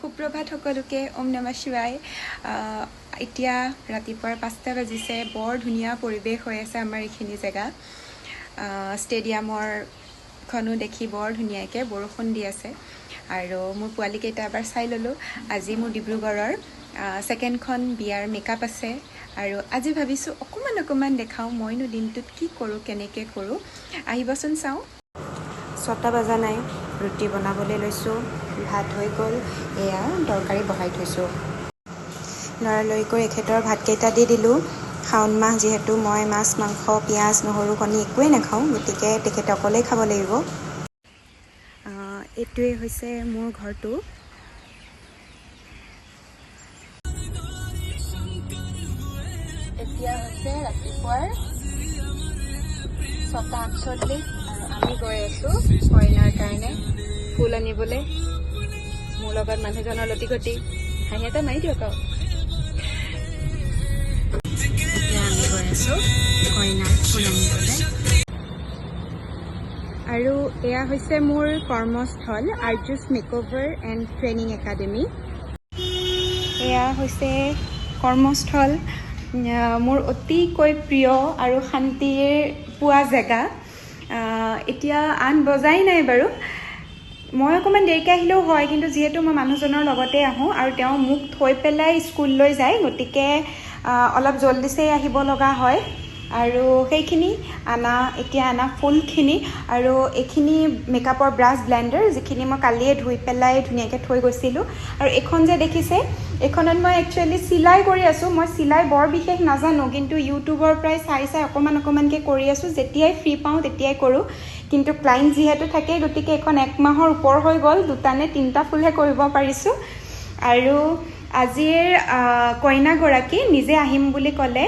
সুপ্ৰভাত সকলোকে ওম নমঃ শিৱায়। এতিয়া ৰাতিপুৱাৰ 5টা বাজিছে। বৰ ধুনীয়া পৰিৱেশ হৈ আছে আমাৰ এইখিনি জেগা। ষ্টেডিয়ামৰখনো দেখি বৰ ধুনীয়াকৈ বৰষুণ দি আছে। আৰু মোৰ পোৱালীকেইটা এবাৰ চাই ল'লোঁ। আজি মোৰ ডিব্ৰুগড়ৰ ছেকেণ্ডখন বিয়াৰ মেকআপ আছে। আৰু আজি ভাবিছোঁ অকণমান দেখাওঁ মইনো দিনটোত কি কৰোঁ, কেনেকৈ কৰোঁ। আহিবচোন চাওঁ। 6টা বজা নাই, ৰুটি বনাবলৈ লৈছোঁ। ভাত হৈ গ'ল, এয়া তৰকাৰী বহাই থৈছোঁ। লৰালৰিকৈ এখেতৰ ভাতকেইটা দি দিলোঁ। শাওণ মাহ যিহেতু মই মাছ মাংস পিঁয়াজ নহৰু কণী একোৱেই নাখাওঁ, গতিকে তেখেতে অকলেই খাব লাগিব। এইটোৱেই হৈছে মোৰ ঘৰটো। এতিয়া হৈছে ৰাতিপুৱাৰ 6:48 আৰু আমি গৈ আছোঁ কইনাৰ কাৰণে ফুল আনিবলৈ। মোৰ লগত মানুহজনৰ লটিঘটি হাঁহি এটা মাৰি দিয়ক আৰু। এতিয়া আমি গৈ আছোঁ কইনাৰ ফুল আনিবলৈ। আৰু এয়া হৈছে মোৰ কৰ্মস্থল আৰ্যুছ মেকঅভাৰ এণ্ড ট্ৰেইনিং একাডেমি। এয়া হৈছে কৰ্মস্থল, মোৰ অতিকৈ প্ৰিয় আৰু শান্তিৰ পোৱা জেগা। এতিয়া 8 বজাই নাই বাৰু। মই অকণমান দেৰিকৈ আহিলেও হয়, কিন্তু যিহেতু মই মানুহজনৰ লগতে আহোঁ আৰু তেওঁ মোক থৈ পেলাই স্কুললৈ যায়, গতিকে অলপ জল্দিছেই আহিব লগা হয়। আৰু সেইখিনি এতিয়া আনা ফুলখিনি আৰু এইখিনি মেকআপৰ ব্ৰাছ ব্লেণ্ডাৰ, যিখিনি মই কালিয়ে ধুই পেলাই ধুনীয়াকৈ থৈ গৈছিলোঁ। আৰু এইখন যে দেখিছে, এইখনত মই একচুৱেলি চিলাই কৰি আছোঁ। মই চিলাই বৰ বিশেষ নাজানো, কিন্তু ইউটিউবৰ পৰাই চাই অকণমানকৈ কৰি আছোঁ। যেতিয়াই ফ্ৰী পাওঁ তেতিয়াই কৰোঁ, কিন্তু ক্লাইণ্ট যিহেতু থাকে, গতিকে এইখন 1 মাহৰ ওপৰ হৈ গ'ল। 2টা নে 3টা ফুলহে কৰিব পাৰিছোঁ। আৰু আজিৰ কইনাগৰাকী নিজে আহিম বুলি ক'লে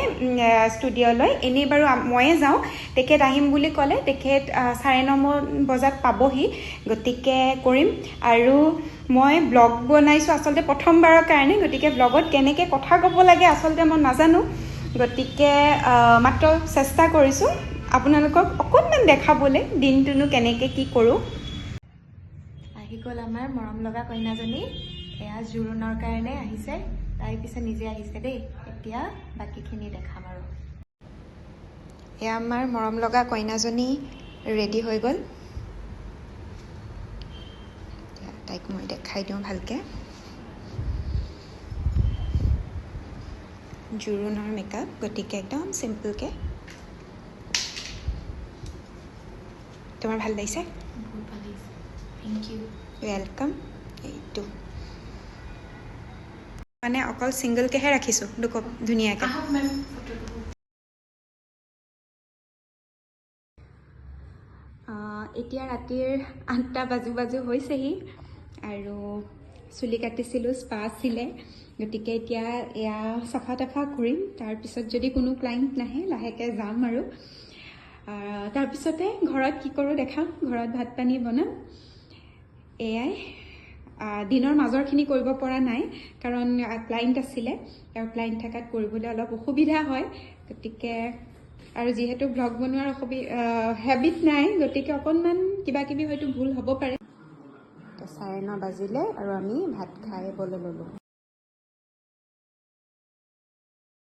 ষ্টুডিঅ'লৈ। এনেই বাৰু ময়ে যাওঁ, তেখেত আহিম বুলি ক'লে। তেখেত 9:30 বজাত পাবহি, গতিকে কৰিম। আৰু মই ব্লগ বনাইছোঁ আচলতে প্ৰথমবাৰৰ কাৰণে, গতিকে ব্লগত কেনেকৈ কথা ক'ব লাগে আচলতে মই নাজানো, গতিকে মাত্ৰ চেষ্টা কৰিছোঁ আপোনালোকক অকণমান দেখাবলৈ দিনটোনো কেনেকৈ কি কৰোঁ। আহি গ'ল আমাৰ মৰম লগা কইনাজনী। এয়া জোৰোণৰ কাৰণে আহিছে, তাই পিছে নিজে আহিছে দেই। এতিয়া বাকীখিনি দেখাম আৰু। এয়া আমাৰ মৰম লগা কইনাজনী ৰেডি হৈ গ'ল। তাইক মই দেখাই দিওঁ ভালকৈ। জোৰোণৰ মেকআপ, গতিকে একদম চিম্পলকৈ। তোমাৰ ভাল লাগিছে? বহুত ভাল লাগিছে, থেংক ইউ। ৱেলকাম। এইটো মানে অকল ছিংগলকৈহে ৰাখিছোঁ ধুনীয়াকৈ। এতিয়া ৰাতিৰ 8টা বাজু হৈছেহি আৰু চুলি কাটিছিলোঁ, স্পা আছিলে, গতিকে এতিয়া এয়া চাফা তাফা কৰিম। তাৰপিছত যদি কোনো ক্লাইণ্ট নাহে লাহেকৈ যাম আৰু। তাৰপিছতে ঘৰত কি কৰোঁ দেখাম। ঘৰত ভাত পানী বনাম। এয়াই দিনৰ মাজৰখিনি কৰিব পৰা নাই, কাৰণ ক্লাইণ্ট আছিলে আৰু ক্লাইণ্ট থকাত কৰিবলৈ অলপ অসুবিধা হয়, গতিকে আৰু যিহেতু ব্লগ বনোৱাৰ হেবিট নাই, গতিকে অকণমান কিবাকিবি হয়তো ভুল হ'ব পাৰে। 9:30 বাজিলে আৰু আমি ভাত খাই বলে ল'লোঁ।